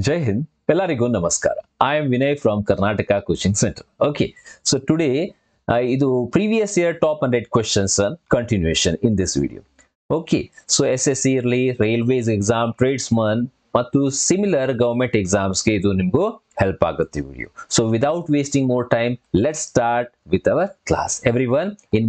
Jai Hind, Pellarigu Namaskara. I am Vinay from Karnataka Coaching Center. Okay, so today idu previous year top 100 questions continuation in this video. Okay, so SSC ಇರಲಿ railways exam tradesman ಮತ್ತು similar government ಎಕ್ಸಾಮ್ಸ್ಗೆ ಇದು ನಿಮಗೂ help ಆಗುತ್ತೆ video. So without wasting more time let's start with our class. Every one ಏನ್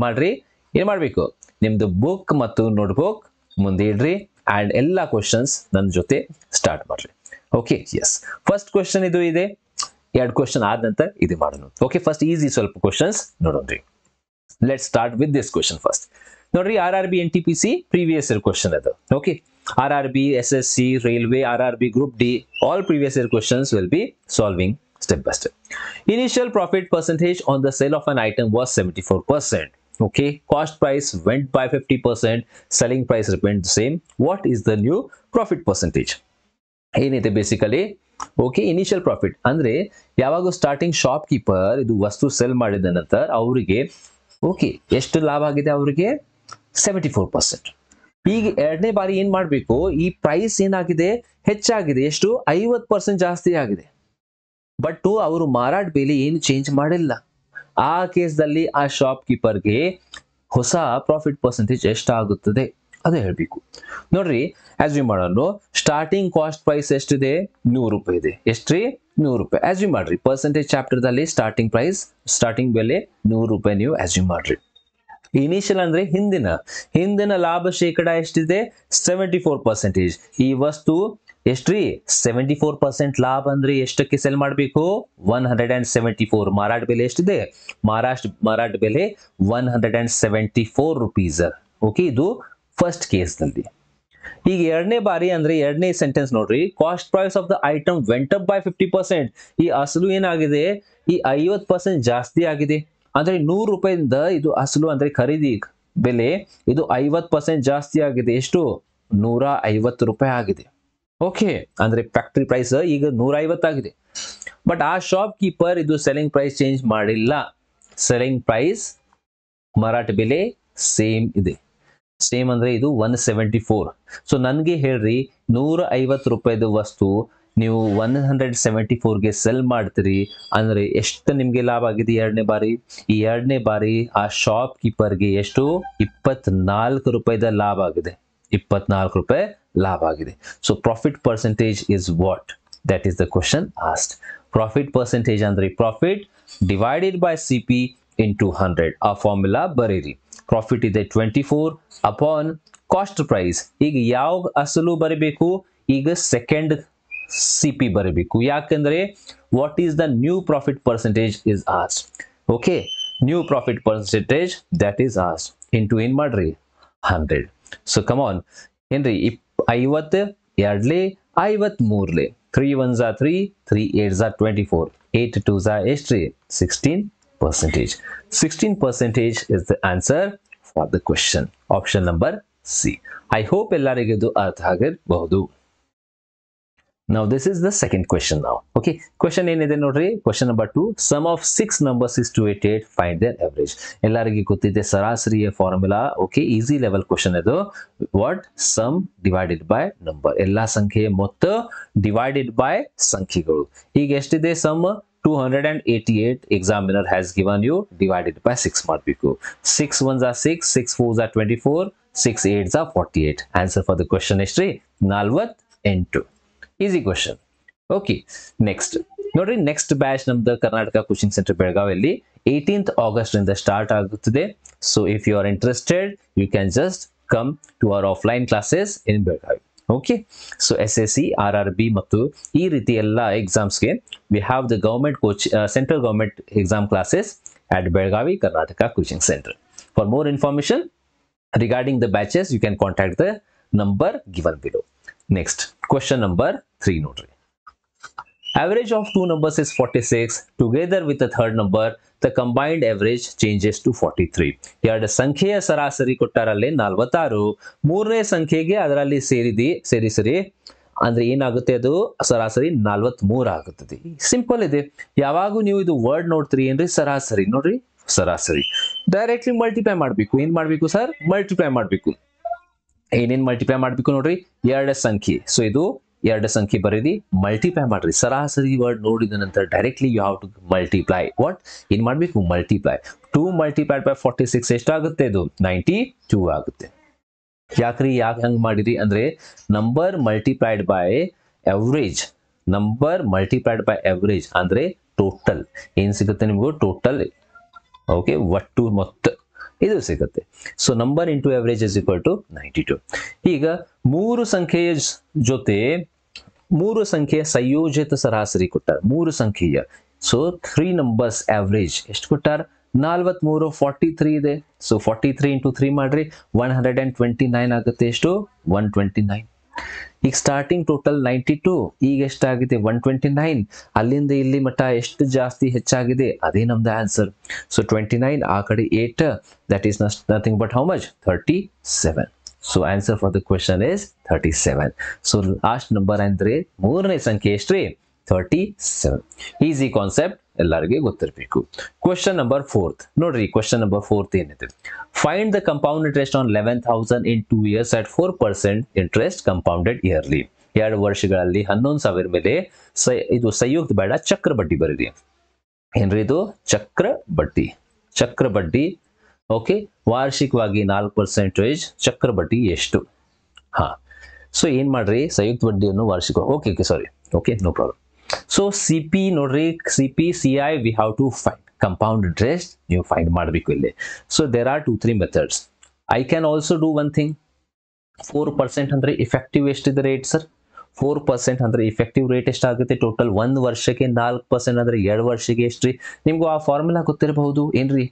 ಮಾಡಬೇಕು, ನಿಮ್ದು book ಮತ್ತು notebook ಮುಂದೆ ಇಡ್ರಿ ಅಂಡ್ ಎಲ್ಲ ಕ್ವಶನ್ಸ್ ನನ್ನ ಜೊತೆ ಸ್ಟಾರ್ಟ್ ಮಾಡ್ರಿ. ಓಕೆ, ಎಸ್, ಫಸ್ಟ್ ಕ್ವಶನ್ ಇದು ಇದೆ. ಎರಡು ಕ್ವಶನ್ ಆದ ನಂತರ ಇದು ಮಾಡೋಣ. ಓಕೆ, ಫಸ್ಟ್ ಈಸಿ ಸ್ವಲ್ಪ ಕ್ವಶನ್ಸ್ ನೋಡೋಣ್ರಿ. Let start with this question first. ನೋಡ್ರಿ, RRB NTPC previous year question ಅದು. Okay, RRB SSC railway RRB group D all previous year questions will be solving step by step. Initial profit percentage on the sale of an item was 74%. Okay, cost price went by 50%, selling price remained the same. What is the new profit percentage? ಏನಿದೆ basically, okay, initial profit ಅಂದ್ರೆ ಯಾವಾಗ starting shop keeper ಇದು ವಸ್ತು cell ಮಾಡಿದ ನಂತರ ಅವರಿಗೆ okay ಎಷ್ಟು ಲಾಭ ಆಗಿದೆ, ಅವರಿಗೆ 74%. ಈಗ ಎರಡನೇ ಬಾರಿ ಏನ್ ಮಾಡ್ಬೇಕು, ಈ ಪ್ರೈಸ್ ಏನಾಗಿದೆ ಹೆಚ್ಚಾಗಿದೆ, ಎಷ್ಟು 50% ಜಾಸ್ತಿ ಆಗಿದೆ, ಬಟ್ ಅವರು ಮಾರಾಟ ಬೆಲೆ ಏನು ಚೇಂಜ್ ಮಾಡಿಲ್ಲ. ಆ ಕೇಸ್ದಲ್ಲಿ ಆ ಶಾಪ್ ಕೀಪರ್ಗೆ ಹೊಸ ಪ್ರಾಫಿಟ್ ಪರ್ಸೆಂಟೇಜ್ ಎಷ್ಟಾಗುತ್ತದೆ ಅದು ಹೇಳ್ಬೇಕು. ನೋಡ್ರಿ, ಆಸ್ ಯು ಮಾಡೋಣ, ಸ್ಟಾರ್ಟಿಂಗ್ ಕಾಸ್ಟ್ ಪ್ರೈಸ್ ಎಷ್ಟಿದೆ, 100 ರೂಪಾಯಿ ಇದೆ. ಎಷ್ಟ್ರಿ, 100 ರೂಪಾಯಿ. ಆಸ್ ಯು ಮಾಡ್ರಿ, ಪರ್ಸೆಂಟೇಜ್ ಚಾಪ್ಟರ್ ದಲ್ಲಿ ಸ್ಟಾರ್ಟಿಂಗ್ ಪ್ರೈಸ್, ಸ್ಟಾರ್ಟಿಂಗ್ ಬೆಲೆ 100 ರೂಪಾಯಿ ನೀವು ಆಸ್ ಯು ಮಾಡ್ರಿ. ಇನಿಷಿಯಲ್ ಅಂದ್ರೆ ಹಿಂದಿನ ಲಾಭ ಶೇಕಡ ಎಷ್ಟಿದೆ, 74%. ಈ ವಸ್ತು ಎಷ್ಟ್ರಿ, 74% ಲಾಭ ಅಂದ್ರೆ ಎಷ್ಟಕ್ಕೆ ಸೆಲ್ ಮಾಡಬೇಕು, 174. ಮಾರಾಟ ಬೆಲೆ ಎಷ್ಟಿದೆ, ಮಾರಾಟ ಬೆಲೆ 174 rupees. ಓಕೆ, ಇದು ಫಸ್ಟ್ ಕೇಸ್ ನಲ್ಲಿ. ಈಗ ಎರಡನೇ ಬಾರಿ ಅಂದ್ರೆ ಎರಡನೇ ಸೆಂಟೆನ್ಸ್ ನೋಡ್ರಿ, cost price of the item went up by 50%. ಈ ಅಸಲು ಏನಾಗಿದೆ, ಈ 50% ಜಾಸ್ತಿ ಆಗಿದೆ. ಅಂದ್ರೆ 100 ರೂಪಾಯಿಂದ ಇದು ಅಸಲು ಅಂದ್ರೆ ಖರೀದಿ ಬೆಲೆ ಇದು 50% ಜಾಸ್ತಿ ಆಗಿದೆ. ಎಷ್ಟು, 150 ರೂಪಾಯಿ ಆಗಿದೆ. ಓಕೆ, ಅಂದ್ರೆ ಫ್ಯಾಕ್ಟರಿ ಪ್ರೈಸ್ ಈಗ 150 ಆಗಿದೆ. ಬಟ್ ಆ ಶಾಪ್ ಕೀಪರ್ ಇದು ಸೆಲ್ಲಿಂಗ್ ಪ್ರೈಸ್ ಚೇಂಜ್ ಮಾಡಿಲ್ಲ. ಸೆಲ್ಲಿಂಗ್ ಪ್ರೈಸ್ ಮಾರಾಟ ಬೆಲೆ ಸೇಮ್ ಇದೆ. ಸೇಮ್ ಅಂದ್ರೆ ಇದು 174. ಸೊ ನನ್ಗೆ ಹೇಳ್ರಿ, 150 ರೂಪಾಯಿದ ವಸ್ತು ನೀವು 174ಗೆ ಸೆಲ್ ಮಾಡ್ತೀರಿ ಅಂದ್ರೆ ಎಷ್ಟು ನಿಮ್ಗೆ ಲಾಭ ಆಗಿದೆ ಎರಡನೇ ಬಾರಿ. ಈ ಎರಡನೇ ಬಾರಿ ಆ ಶಾಪ್ ಕೀಪರ್ಗೆ ಎಷ್ಟು, 24 ರೂಪಾಯಿದ ಲಾಭ ಆಗಿದೆ. 24 ರೂಪಾಯಿ ಲಾಭ ಆಗಿದೆ. So profit percentage is what, that is the question asked. Profit percentage ಅಂದ್ರೆ profit divided by CP into 100. ಆ ಫಾರ್ಮುಲಾ ಬರೀರಿ. ಪ್ರಾಫಿಟ್ ಇದೆ 24 ಅಪಾನ್ ಕಾಸ್ಟ್ ಪ್ರೈಸ್. ಈಗ ಯಾವ ಅಸಲು ಬರೀಬೇಕು, ಈಗ ಸೆಕೆಂಡ್ CP ಬರೀಬೇಕು. ಯಾಕಂದ್ರೆ what is the new profit percentage is asked. Okay, new profit percentage that is asked into ಏನ್ ಮಾಡ್ರಿ, 100. ಸೊ ಕಮ್ ಆನ್ ಏನ್ರಿ, 50 ಎರಡ್ಲೆ 53ಲೆ 3 1s are 3, 3 8s are 24, 8 2s are ಎಷ್ಟ್ರಿ, 16%. 16% is the answer for the question. Option number C. I hope ಎಲ್ಲರಿಗೂ ಇದು ಅರ್ಥ ಆಗಿರಬಹುದು. Now this is the second question now. Okay, question ಏನಿದೆ ನೋಡ್ರಿ, question number 2. Sum of 6 numbers is 288. Find their average. ಎಲ್ಲರಿಗೂ ಗೊತ್ತಿದೆ ಸರಾಸರಿಯ formula. Okay, easy level question ಇದು. What, sum divided by number. ಎಲ್ಲಾ ಸಂಖ್ಯೆಯ ಮೊತ್ತ ಡಿವೈಡೆಡ್ ಬೈ ಸಂಖ್ಯೆಗಳು. ಈಗ ಎಷ್ಟಿದೆ sum, 288. Examiner has given you divided by 6 ಮಾಡಬೇಕು. 6 1s are 6, 6 4s are 24, 6 8s are 48. Answer for the question ಎಷ್ಟ್ರಿ, 48. Easy question. ಓಕೆ, ನೆಕ್ಸ್ಟ್ ನೋಡ್ರಿ, ನೆಕ್ಸ್ಟ್ ಬ್ಯಾಚ್ ನಮ್ದು ಕರ್ನಾಟಕ ಕೋಚಿಂಗ್ ಸೆಂಟರ್ ಬೆಳಗಾವಿಯಲ್ಲಿ 18th August ಇಂದ ಸ್ಟಾರ್ಟ್ ಆಗುತ್ತದೆ. So if you are interested you can just come to our offline classes in Belagavi. Okay, so SSC RRB ಮತ್ತು ಈ ರೀತಿ ಎಲ್ಲ ಎಕ್ಸಾಮ್ಸ್ಗೆ we have the government central government exam classes at Belgavi Karnataka Coaching Center. For more information regarding the batches you can contact the number given below. Next, question number 3 ನೋಡ್ರಿ. Average of two numbers is 46. Together with the third number, the combined average changes to 43. ಎರಡು ಸಂಖ್ಯೆಯ ಸರಾಸರಿ ಕೊಟ್ಟಾರಲ್ಲಿ 46. ಮೂರನೇ ಸಂಖ್ಯೆಗೆ ಅದರಲ್ಲಿ ಸೇರಿಸಿ ಅಂದ್ರೆ ಏನಾಗುತ್ತೆ, ಅದು ಸರಾಸರಿ 43 ಆಗುತ್ತದೆ. ಸಿಂಪಲ್ ಇದೆ. ಯಾವಾಗೂ ನೀವು ಇದು ವರ್ಡ್ ನೋಡ್ತೀರಿ ಏನ್ರಿ, ಸರಾಸರಿ ನೋಡ್ರಿ, ಸರಾಸರಿ ಡೈರೆಕ್ಟ್ಲಿ ಮಲ್ಟಿಪ್ಲೈ ಮಾಡಬೇಕು. ಏನ್ ಮಾಡಬೇಕು ಸರ್, ಮಲ್ಟಿಪ್ಲೈ ಮಾಡಬೇಕು. ಏನೇನ್ ಮಲ್ಟಿಪ್ಲೈ ಮಾಡಬೇಕು ನೋಡ್ರಿ, ಎರಡು ಸಂಖ್ಯೆ. ಸೊ ಇದು ಎರಡು ಸಂಖ್ಯೆ ಬರೀರಿ, ಮಲ್ಟಿಪ್ಲೈ ಮಾಡ್ರಿ. ಸರಾಸರಿ ವರ್ಡ್ ನೋಡಿದ ನಂತರ directly you have to multiply. What ಏನ್ ಮಾಡಬೇಕು? ಮಲ್ಟಿಪ್ಲೈ. 2 ಮಲ್ಟಿಪ್ಲೈಡ್ ಬೈ 46 ಎಷ್ಟಾಗುತ್ತೆ? ಇದು 92 ಆಗುತ್ತೆ. ಯಾಕ್ರಿ ಹಂಗ್ ಮಾಡಿರಿ ಅಂದ್ರೆ number multiplied by average, number multiplied by average ಅಂದ್ರೆ ಟೋಟಲ್ ಏನ್ ಸಿಗುತ್ತೆ ನಿಮಗೂ? ಟೋಟಲ್. ಓಕೆ, ಒಟ್ಟು ಮೊತ್ತ ಇದು ಸಿಗುತ್ತೆ. So number into average is equal to 92. ಈಗ ಮೂರು ಸಂಖ್ಯೆಯ ಸಂಯೋಜಿತ ಸರಾಸರಿ ಕೊಟ್ಟಾರ. ಮೂರು ಸಂಖ್ಯೆಯ, ಸೊ 3 ನಂಬರ್ಸ್ ಅವರೇಜ್ ಎಷ್ಟು ಕೊಟ್ಟಾರ? 43. 43 ಇದೆ. ಸೊ 43 ಇಂಟು 3 ಮಾಡ್ರಿ, 129 ಆಗುತ್ತೆ. ಎಷ್ಟು? 129. ಈಗ ಸ್ಟಾರ್ಟಿಂಗ್ ಟೋಟಲ್ 92, ಈಗ ಎಷ್ಟಾಗಿದೆ? 129. ಅಲ್ಲಿಂದ ಇಲ್ಲಿ ಮಟ್ಟ ಎಷ್ಟು ಜಾಸ್ತಿ ಹೆಚ್ಚಾಗಿದೆ? ಅದೇ ನಮ್ದು ಆನ್ಸರ್. ಸೊ 29 ಆ ಕಡೆ 8, that is nothing but how much? 37. So answer for the question is 37. So last number ಅಂದ್ರೆ ಮೂರನೇ ಸಂಖ್ಯೆ ಎಷ್ಟ್ರಿ? 37. ಈಸಿ ಕಾನ್ಸೆಪ್ಟ್, ಎಲ್ಲರಿಗೆ ಗೊತ್ತಿರಬೇಕು. ಕ್ವೆಶನ್ ನಂಬರ್ 4 ನೋಡ್ರಿ. ಕ್ವೆಶನ್ ನಂಬರ್ 4 ಏನಿದೆ? Find the compound interest on 11,000 in 2 years at 4% interest compounded yearly. 2 ವರ್ಷಗಳಲ್ಲಿ 11,000 ಮೇಲೆ ಇದು ಸಂಯುಕ್ತ ಬೇಡ, ಚಕ್ರ ಬಡ್ಡಿ ಬರೀರಿ. ಏನ್ರಿ ಇದು? ಚಕ್ರ ಬಡ್ಡಿ. ಓಕೆ, ವಾರ್ಷಿಕವಾಗಿ 4%. ಚಕ್ರ ಬಡ್ಡಿ ಎಷ್ಟು? ಹಾ, ಸೊ ಏನ್ ಮಾಡ್ರಿ? ಸಂಯುಕ್ತ ಬಡ್ಡಿಯನ್ನು ವಾರ್ಷಿಕ. Okay, no problem. So CP ನೋಡ್ರಿ, CP CI we have to find. Compound interest ನೀವು ಫೈಂಡ್ ಮಾಡಬೇಕು ಇಲ್ಲಿ. So there are 2-3 methods. I can also do one thing. 4% ಅಂದ್ರೆ ಇಫೆಕ್ಟಿವ್ ಎಷ್ಟಿದೆ ರೇಟ್ ಸರ್? 4% ಅಂದ್ರೆ ಇಫೆಕ್ಟಿವ್ ರೇಟ್ ಎಷ್ಟಾಗುತ್ತೆ? ಟೋಟಲ್ 1 ವರ್ಷಕ್ಕೆ 4% ಅಂದ್ರೆ 2 ವರ್ಷಕ್ಕೆ ಎಷ್ಟ್ರಿ? ನಿಮ್ಗೂ ಆ ಫಾರ್ಮುಲಾ ಗೊತ್ತಿರಬಹುದು ಏನ್ರಿ?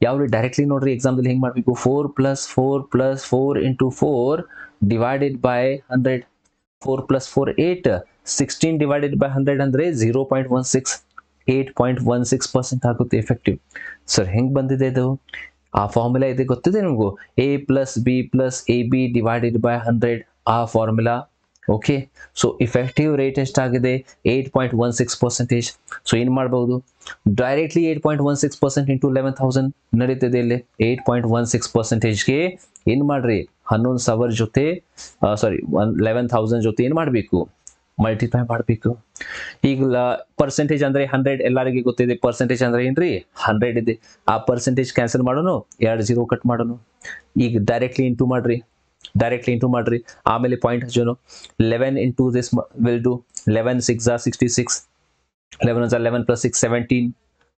ಯಾವ್ರಿ? ಡೈರೆಕ್ಟ್ಲಿ ನೋಡ್ರಿ, ಎಕ್ಸಾಂಪಲ್ ಹೆಂಗ್ ಮಾಡ್ಬೇಕು? 4 + 4 + 4 × 4 ಡಿವೈಡೆಡ್ ಬೈ 100. 4 + 4 8. 16 ಡಿವೈಡೆಡ್ ಬೈ 100 ಅಂದ್ರೆ 0.16. 8.16% ಆಗುತ್ತೆ ಎಫೆಕ್ಟಿವ್. ಸರ್ ಹೆಂಗ್ ಬಂದಿದೆ ಇದು? ಆ ಫಾರ್ಮುಲಾ ಇದೆ, ಗೊತ್ತಿದೆ ನಿಮಗೂ? A + B + AB divided by 100 ಆ formula. Okay, so effective rate ಎಷ್ಟಾಗಿದೆ? 8.16%. ಸೊ ಏನ್ ಮಾಡಬಹುದು? ಡೈರೆಕ್ಟ್ಲಿ 8.16% ಇಂಟು 11,000 ನಡೀತಿದೆ ಇಲ್ಲಿ. 8.16%ಗೆ ಏನ್ ಮಾಡ್ರಿ? 11,000 ಜೊತೆ 11,000 ಜೊತೆ ಏನ್ ಮಾಡಬೇಕು? ಮಲ್ಟಿಪ್ಲೈ ಮಾಡಬೇಕು. ಈಗ ಪರ್ಸೆಂಟೇಜ್ ಅಂದ್ರೆ 100 ಎಲ್ಲರಿಗೆ ಗೊತ್ತಿದೆ. ಪರ್ಸೆಂಟೇಜ್ ಅಂದ್ರೆ ಏನ್ರಿ? 100 ಇದೆ. ಆ ಪರ್ಸೆಂಟೇಜ್ ಕ್ಯಾನ್ಸಲ್ ಮಾಡೋಣ, 2 0 ಕಟ್ ಮಾಡೋಣ. ಈಗ ಡೈರೆಕ್ಟ್ಲಿ ಇಂಟು ಮಾಡ್ರಿ, ಆಮೇಲೆ ಪಾಯಿಂಟ್ ಹಚ್ಚೋಣ. 11 into this will do 11 6 * 66. 11 + 11 + 6 17.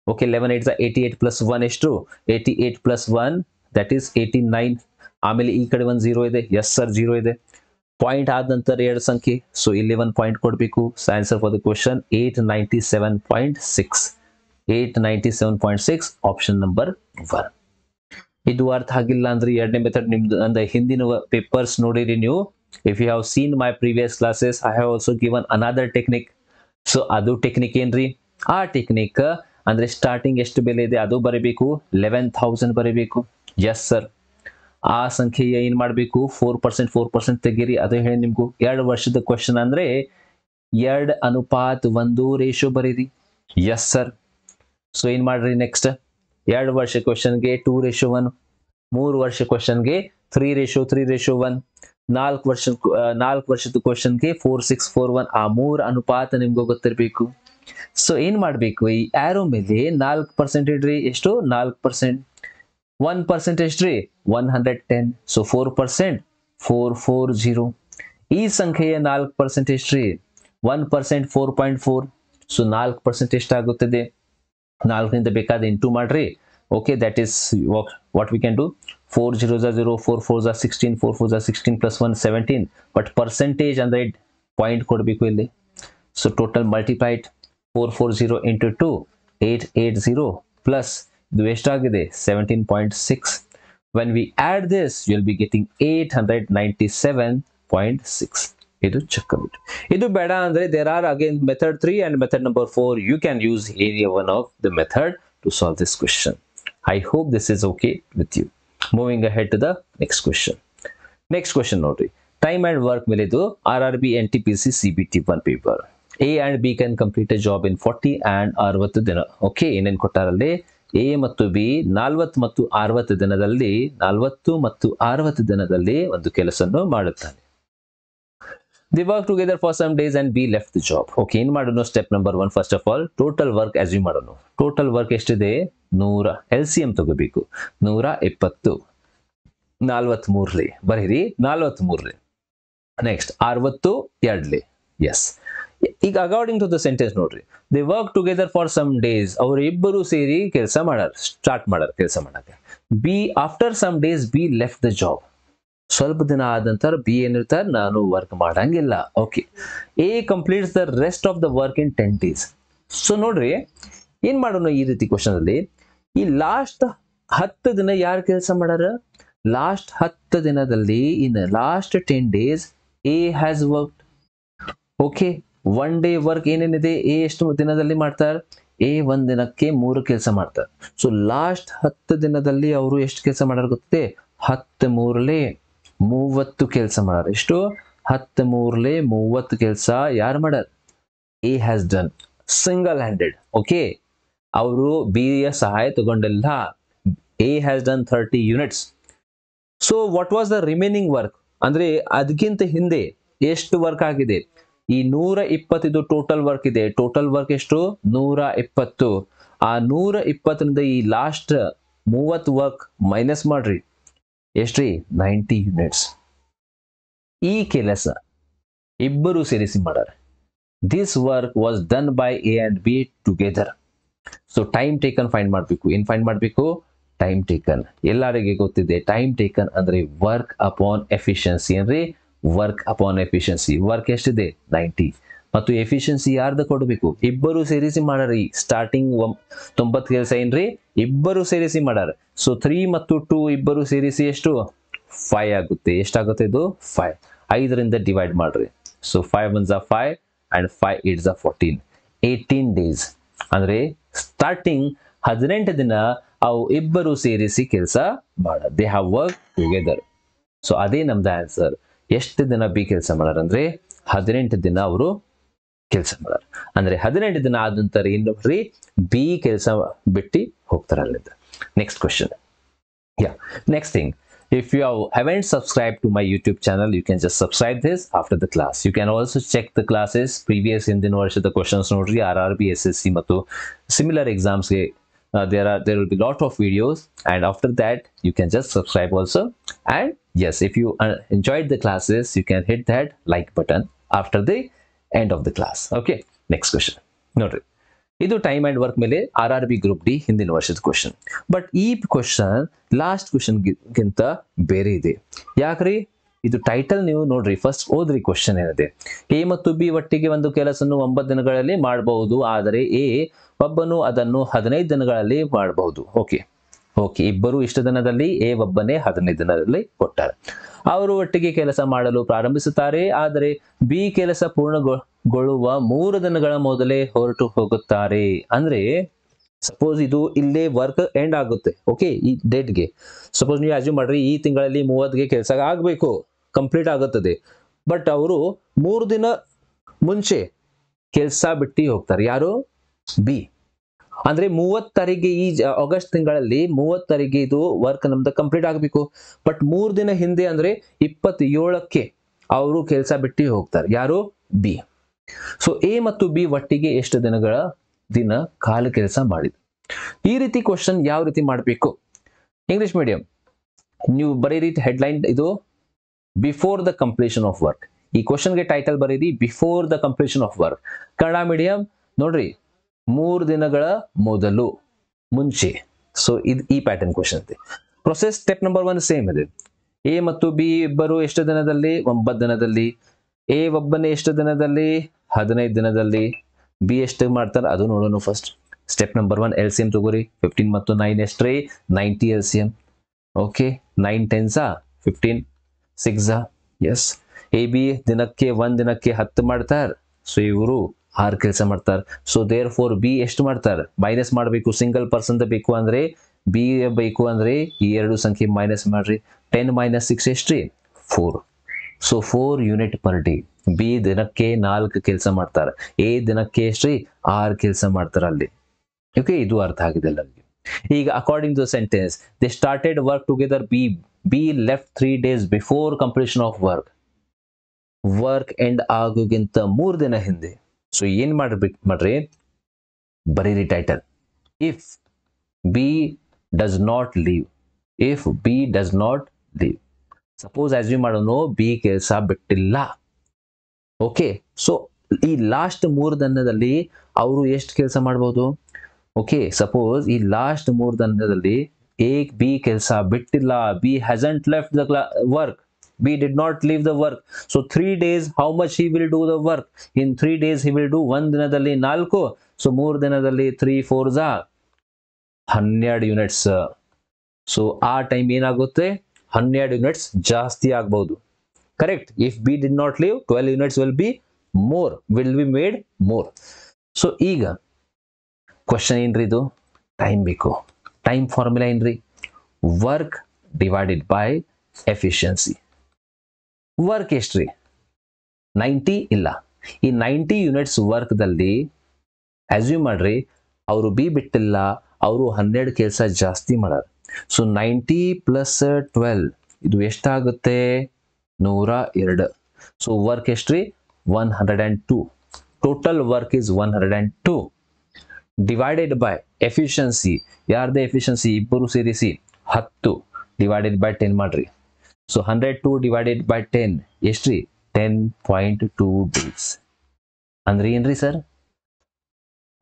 Okay, 11 8 * 88 + 1 ಎಷ್ಟು? 88 + 1 ದಟ್ ಈಸ್ 89. ಆಮೇಲೆ ಈ ಕಡೆ ಒಂದು 0 ಇದೆ. ಎಸ್ ಸರ್, 0 ಇದೆ. ಪಾಯಿಂಟ್ ಆದ ನಂತರ 2 ಸಂಖ್ಯೆ, ಸೊ ಇಲ್ಲಿ 1 ಪಾಯಿಂಟ್ ಕೊಡಬೇಕು. Answer for the question 897.6. 897.6 option number 1. ಇದು ಅರ್ಥ ಆಗಿಲ್ಲ ಅಂದ್ರೆ ಎರಡನೇ ಮೆಥಡ್ ನಿಮ್ದು ಅಂದ್ರೆ ಹಿಂದಿನ ಪೇಪರ್ಸ್ ನೋಡಿರಿ ನೀವು. If you have seen my previous classes, I have also given another technique. So ಅದು ಟೆಕ್ನಿಕ್ ಏನ್ರಿ? ಆ ಟೆಕ್ನಿಕ್ ಅಂದ್ರೆ ಸ್ಟಾರ್ಟಿಂಗ್ ಎಷ್ಟು ಬೆಲೆ ಇದೆ ಅದು ಬರೀಬೇಕು, 11,000 ಬರೀಬೇಕು. ಎಸ್ ಸರ್, ಆ ಸಂಖ್ಯೆ ಏನ್ ಮಾಡಬೇಕು? 4% ತೆಗೀರಿ. ಅದು ಹೇಳಿ ನಿಮ್ಗೂ 2 ವರ್ಷದ ಕ್ವಶನ್ ಅಂದ್ರೆ 2:1 ರೇಷಿಯೋ ಬರೀರಿ. Yes sir. ಸೊ ಏನ್ ಮಾಡ್ರಿ? ನೆಕ್ಸ್ಟ್ 2 ವರ್ಷ ಕ್ವಶನ್ಗೆ 2:1, 3 ವರ್ಷ ಕ್ವಶನ್ಗೆ 3:1, 4 ವರ್ಷದ ಕ್ವಶನ್ಗೆ 4:6:1. ಆ 3 ಅನುಪಾತ ನಿಮ್ಗೆ ಗೊತ್ತಿರಬೇಕು. ಸೊ ಏನ್ ಮಾಡ್ಬೇಕು? ಈ ಆರೋ ಮೇಲೆ 4% ಇಡ್ರಿ. ಎಷ್ಟು? 4%. 1% ಎಷ್ಟ್ರಿ? 110. ಸೊ 4% 440. ಈ ಸಂಖ್ಯೆಯ 4% ಎಷ್ಟ್ರಿ? 1% 4.4. ಸೊ 4% ಎಷ್ಟಾಗುತ್ತದೆ? 4 ಬೇಕಾದ ಇಂಟು ಮಾಡ್ರಿ. Okay, that is what we can do. 4 0 0, 4 4 16, 4 4 16 + 1 17. But percentage ಅಂದ್ರೆ ಪಾಯಿಂಟ್ ಕೊಡಬೇಕು ಇಲ್ಲಿ. So total multiplied 440 into 2 880 plus ಇದು ಎಷ್ಟಾಗಿದೆ? 17.6. when we add this you will be getting 897.6. ಇದು ಚಕ್ಕಬಿಟ್ಟು. ಇದು ಬೇಡ ಅಂದ್ರೆ there are again method 3 and method number 4. You can use any one of the method to solve this question. I hope this is okay with you. Moving ahead to the next question. Next question ನೋಡ್ರಿ. Time and work ಮೇಲೆ ಇದು RRB NTPC CBT 1 paper. A and B can complete a job in 40 and 60 ದಿನ. Okay, ಏನೇನು ಕೊಟ್ಟಾರಲ್ಲಿ? A ಮತ್ತು B 40 ಮತ್ತು 60 ದಿನದಲ್ಲಿ 40 ಮತ್ತು 60 ದಿನದಲ್ಲಿ ಒಂದು ಕೆಲಸವನ್ನು ಮಾಡುತ್ತಾನೆ. They work together for some days and B left the job. Okay, in ಮಾಡೋಣ step number 1. First of all total work assume ಮಾಡೋಣ. ಟೋಟಲ್ ವರ್ಕ್ ಎಷ್ಟಿದೆ? 100. LCM ತಗೋಬೇಕು. 120 43 ಬರೀರಿ 43. ನೆಕ್ಸ್ಟ್ 62. ಎಸ್. ಈಗ ಅಕಾರ್ಡಿಂಗ್ ಟು ದ ಸೆಂಟೆನ್ಸ್ ನೋಡ್ರಿ, they work together for some days. ಅವರು ಇಬ್ಬರು ಸೇರಿ ಕೆಲಸ ಸ್ಟಾರ್ಟ್ ಮಾಡಾರ ಕೆಲಸ ಮಾಡಕ್ಕೆ. B after some days B left the job. ಸ್ವಲ್ಪ ದಿನ ಆದ ನಂತರ ಬಿ ಏನಿರ್ತಾರೆ, ನಾನು ವರ್ಕ್ ಮಾಡಂಗಿಲ್ಲ. Okay. A completes the rest of the work in 10 days. So ನೋಡ್ರಿ, ಏನ್ ಮಾಡೋಣ ಈ ರೀತಿ ಕ್ವಶನ್ ಅಲ್ಲಿ, ಈ ಲಾಸ್ಟ್ 10 ದಿನ ಯಾರು ಕೆಲಸ ಮಾಡಾರ? ಲಾಸ್ಟ್ 10 ದಿನದಲ್ಲಿ in last 10 days A has work. Okay, 1 day work ಏನೇನಿದೆ, ಎ ಎಷ್ಟು ದಿನದಲ್ಲಿ ಮಾಡ್ತಾರೆ? ಎ 1 ದಿನಕ್ಕೆ 3 ಕೆಲಸ ಮಾಡ್ತಾರೆ. ಸೊ ಲಾಸ್ಟ್ 10 ದಿನದಲ್ಲಿ ಅವರು ಎಷ್ಟು ಕೆಲಸ ಮಾಡಾರ ಗೊತ್ತಿದೆ? 10 3 30 ಕೆಲಸ ಮಾಡಾರ. ಎಷ್ಟು? 10 3 30 ಕೆಲಸ ಯಾರು ಮಾಡಾರ? A has done single handed. Okay, ಅವರು ಬಿ ಯ ಸಹಾಯ ತಗೊಂಡಿಲ್ಲ. A has done 30 units. So what was the remaining work? ಅಂದ್ರೆ ಅದಕ್ಕಿಂತ ಹಿಂದೆ ಎಷ್ಟು ವರ್ಕ್ ಆಗಿದೆ? ಈ 120 ಇದು ಟೋಟಲ್ ವರ್ಕ್ ಇದೆ. ಟೋಟಲ್ ವರ್ಕ್ ಎಷ್ಟು? 120. ಆ 120 ಈ ಲಾಸ್ಟ್ 30 ವರ್ಕ್ ಮೈನಸ್ ಮಾಡ್ರಿ. ಎಷ್ಟ್ರಿ? 90 units. ಈ ಕೆಲಸ ಇಬ್ಬರು ಸೇರಿಸಿ ಮಾಡಾರ. This work was done by A and B together. So time taken find ಮಾಡಬೇಕು. ಏನ್ ಫೈಂಡ್ ಮಾಡಬೇಕು? Time taken. ಎಲ್ಲರಿಗೆ ಗೊತ್ತಿದೆ ಟೈಮ್ ಟೇಕನ್ ಅಂದ್ರೆ ವರ್ಕ್ ಅಪಾನ್ ಎಫಿಷಿಯನ್ಸಿ. ಅಂದ್ರೆ ವರ್ಕ್ ಅಪಾನ್ ಎಫಿಷಿಯನ್ಸಿ. ವರ್ಕ್ ಎಷ್ಟಿದೆ? 90. ಮತ್ತು ಎಫಿಷಿಯನ್ಸಿ ಯಾರ್ದು ಕೊಡಬೇಕು? ಇಬ್ಬರು ಸೇರಿಸಿ ಮಾಡಾರಿ. ಸ್ಟಾರ್ಟಿಂಗ್ 90 ಕೆಲಸ ಏನ್ರಿ? ಇಬ್ಬರು ಸೇರಿಸಿ ಮಾಡಾರ. ಸೊ 3 ಮತ್ತು 2 ಇಬ್ಬರು ಸೇರಿಸಿ ಎಷ್ಟು? 5 ಆಗುತ್ತೆ. ಎಷ್ಟಾಗುತ್ತೆ ಇದು? 5. 5ರಿಂದ ಡಿವೈಡ್ ಮಾಡ್ರಿ. So 5 1s are 5 and 5 8s are 14. 18 days. ಅಂದ್ರೆ ಸ್ಟಾರ್ಟಿಂಗ್ 18 ದಿನ ಅವು ಇಬ್ಬರು ಸೇರಿಸಿ ಕೆಲಸ ಮಾಡ. They have work together. So ಅದೇ ನಮ್ದು ಆನ್ಸರ್. ಎಷ್ಟು ದಿನ ಬಿ ಕೆಲಸ ಮಾಡಾರ ಅಂದ್ರೆ 18 ದಿನ ಅವರು ಕೆಲಸ ಮಾಡಾರ. ಅಂದ್ರೆ 18 ದಿನ ಆದ ನಂತರ ಇನ್ನೊಬ್ರಿ ಬಿ ಕೆಲಸ ಬಿಟ್ಟು ಹೋಗ್ತಾರ ಅಲ್ಲಿಂದ. Next question. Next thing, if you haven't subscribed to my YouTube channel, you can just subscribe this after the class. You can also check the classes previous ಹಿಂದಿನ ವರ್ಷದ questions ನೋಡ್ರಿ. RRB SSC ಮತ್ತು similar exams ಗೆ there will be lot of videos, and after that you can just subscribe also. And yes, if you enjoyed the classes, you can hit that like button after the end of the class. Okay, next question ನೋಡ್ರಿ. ಇದು time and work ಮೇಲೆ RRB group D ಹಿಂದಿನ ವರ್ಷದ question. But ಈ question last question ಗಿಂತ ಬೇರೆ ಇದೆ. ಯಾಕ್ರಿ? ಇದು ಟೈಟಲ್ ನೀವು ನೋಡ್ರಿ, ಫಸ್ಟ್ ಓದ್ರಿ. ಕ್ವಶನ್ ಏನಿದೆ? ಎ ಮತ್ತು ಬಿ ಒಟ್ಟಿಗೆ ಒಂದು ಕೆಲಸವನ್ನು 9 ದಿನಗಳಲ್ಲಿ ಮಾಡಬಹುದು, ಆದರೆ ಎ ಒಬ್ಬನು ಅದನ್ನು 15 ದಿನಗಳಲ್ಲಿ ಮಾಡಬಹುದು. ಓಕೆ ಓಕೆ, ಇಬ್ಬರು ಇಷ್ಟು ದಿನದಲ್ಲಿ, ಎ ಒಬ್ಬನೇ 15 ದಿನದಲ್ಲಿ ಕೊಟ್ಟಾರೆ. ಅವರು ಒಟ್ಟಿಗೆ ಕೆಲಸ ಮಾಡಲು ಪ್ರಾರಂಭಿಸುತ್ತಾರೆ, ಆದರೆ ಬಿ ಕೆಲಸ ಪೂರ್ಣಗೊಳ್ಳುವ 3 ದಿನಗಳ ಮೊದಲೇ ಹೊರಟು ಹೋಗುತ್ತಾರೆ. ಅಂದ್ರೆ ಸಪೋಸ್ ಇದು ಇಲ್ಲೇ ವರ್ಕ್ ಎಂಡ್ ಆಗುತ್ತೆ. ಓಕೆ, ಈ ಡೇಟ್ಗೆ ಸಪೋಸ್ ನೀವು ಅಸ್ಯೂಮ್ ಮಾಡ್ರಿ ಈ ತಿಂಗಳಲ್ಲಿ 30ಗೆ ಕೆಲಸ ಆಗಬೇಕು, ಕಂಪ್ಲೀಟ್ ಆಗುತ್ತದೆ. ಬಟ್ ಅವರು 3 ದಿನ ಮುಂಚೆ ಕೆಲಸ ಬಿಟ್ಟು ಹೋಗ್ತಾರೆ. ಯಾರು? ಬಿ. ಅಂದ್ರೆ 30 ತಾರೀಕಿಗೆ, ಈ ಆಗಸ್ಟ್ ತಿಂಗಳಲ್ಲಿ 30 ತಾರೀಕಿಗೆ ಇದು ವರ್ಕ್ ನಮ್ದು ಕಂಪ್ಲೀಟ್ ಆಗಬೇಕು. ಬಟ್ 3 ದಿನ ಹಿಂದೆ ಅಂದ್ರೆ 27ಕ್ಕೆ ಅವರು ಕೆಲಸ ಬಿಟ್ಟು ಹೋಗ್ತಾರೆ. ಯಾರು? ಬಿ. ಸೊ ಎ ಮತ್ತು ಬಿ ಒಟ್ಟಿಗೆ ಎಷ್ಟು ದಿನ ಕಾಲ ಕೆಲಸ ಮಾಡಿದ್ರು? ಈ ರೀತಿ ಕ್ವಶನ್ ಯಾವ ರೀತಿ ಮಾಡಬೇಕು? ಇಂಗ್ಲಿಷ್ ಮೀಡಿಯಂ ನೀವು ಬರೀರಿ ಹೆಡ್ಲೈನ್, ಇದು before the completion of work. ಈ ಕ್ವಶನ್ಗೆ ಟೈಟಲ್ ಬರೀರಿ before the completion of work. Kannada medium ನೋಡ್ರಿ 3 ದಿನಗಳ ಮೊದಲು, ಮುಂಚೆ. ಸೊ ಇದು ಈ ಪ್ಯಾಟರ್ನ್ ಕ್ವಶನ್ ಇದೆ. ಪ್ರೊಸೆಸ್ ಸ್ಟೆಪ್ ನಂಬರ್ 1 ಸೇಮ್ ಇದೆ. ಎ ಮತ್ತು ಬಿ ಇಬ್ಬರು ಎಷ್ಟು ದಿನದಲ್ಲಿ? 9 ದಿನದಲ್ಲಿ. ಎ ಒಬ್ಬನೇ ಎಷ್ಟು ದಿನದಲ್ಲಿ? 15 ದಿನದಲ್ಲಿ. ಬಿ ಎಷ್ಟು ಮಾಡ್ತಾರೆ ಅದು ನೋಡೋಣ ಫಸ್ಟ್. ಸ್ಟೆಪ್ ನಂಬರ್ 1 LCM ತಗೋರಿ. 15 ಮತ್ತು 9 ಎಷ್ಟ್ರಿ? 90 LCM. Okay, 9 10s 15, 6 yes. A B ದಿನಕ್ಕೆ 1 ದಿನಕ್ಕೆ 10 ಮಾಡ್ತಾರೆ. ಸೊ ಇವರು 6 ಕೆಲಸ ಮಾಡ್ತಾರೆ. ಸೊ ದೇರ್ ಫೋರ್ ಬಿ ಎಷ್ಟು ಮಾಡ್ತಾರೆ? ಮೈನಸ್ ಮಾಡಬೇಕು. ಸಿಂಗಲ್ ಪರ್ಸನ್ ಬೇಕು ಅಂದ್ರೆ, ಬಿ ಬೇಕು ಅಂದ್ರೆ ಈ 2 ಸಂಖ್ಯೆ ಮೈನಸ್ ಮಾಡ್ರಿ. 10 - 6 ಎಷ್ಟ್ರಿ? 4. So 4 unit per day. B ದಿನಕ್ಕೆ 4 ಕೆಲಸ ಮಾಡ್ತಾರೆ. ಎ ದಿನಕ್ಕೆ ಎಷ್ಟ್ರಿ? 6 ಕೆಲಸ ಮಾಡ್ತಾರೆ ಅಲ್ಲಿ. ಓಕೆ, ಇದು ಅರ್ಥ ಆಗಿದೆ ಎಲ್ಲರಿಗೆ. ಈಗ according to sentence, they started work together. B left 3 days before completion of work. Work end ಆಗೋಗಿಂತ 3 ದಿನ ಹಿಂದೆ. ಸೊ ಏನ್ ಮಾಡ್ರಿ ಬರೀರಿ title. If B does not leave, if B does not leave, suppose assume ಮಾಡೋನು ಬಿ ಕೆಲಸ ಬಿಟ್ಟಿಲ್ಲ. Okay, so ಈ ಲಾಸ್ಟ್ 3 ದಿನದಲ್ಲಿ ಅವರು ಎಷ್ಟು ಕೆಲಸ ಮಾಡ್ಬೋದು? ಓಕೆ, ಸಪೋಸ್ ಈ ಲಾಸ್ಟ್ 3 ದಿನದಲ್ಲಿ ಬಿ ಕೆಲಸ ಬಿಟ್ಟಿಲ್ಲ, B hasn't left the work, B did not leave the work. So 3 days how much he will do the work? In 3 days he will do, 1 ದಿನದಲ್ಲಿ 4, ಸೊ 3 ದಿನದಲ್ಲಿ 3 4 12 ಯೂನಿಟ್ಸ್. ಸೊ ಆ time ಏನಾಗುತ್ತೆ? 12 units ಜಾಸ್ತಿ ಆಗ್ಬಹುದು. Correct. If B did not leave 12 units will be made more. So ಈಗ question ಏನ್ರಿ ಇದು? Time ಬೇಕು. ಟೈಮ್ ಫಾರ್ಮುಲಾ ಏನ್ರಿ? Work divided by efficiency. Work ಎಷ್ಟ್ರಿ? 90 ಇಲ್ಲ. ಈ 90 ಯೂನಿಟ್ಸ್ ವರ್ಕ್ದಲ್ಲಿ ಅಸ್ಯೂಮ್ ಮಾಡ್ರಿ ಅವರು ಬಿ ಬಿಟ್ಟಿಲ್ಲ, ಅವರು 12 ಕೆಲಸ ಜಾಸ್ತಿ ಮಾಡ್ಯಾರ. ಸೊ 90 ಪ್ಲಸ್ 12 ಇದು ಎಷ್ಟಾಗುತ್ತೆ? 102. ಸೊ ವರ್ಕ್ ಎಷ್ಟ್ರಿ? 102. Total work is 102 divided by efficiency. ಯಾರ್ದು ಎಫಿಷಿಯನ್ಸಿ? ಇಬ್ಬರು ಸೇರಿಸಿ 10 ಡಿವೈಡೆಡ್ ಬೈ 10 ಮಾಡ್ರಿ. ಸೊ 102 ಡಿವೈಡೆಡ್ ಬೈ 10 ಎಷ್ಟ್ರಿ? 10.2 days. ಅಂದ್ರೆ ಏನ್ರಿ ಸರ್?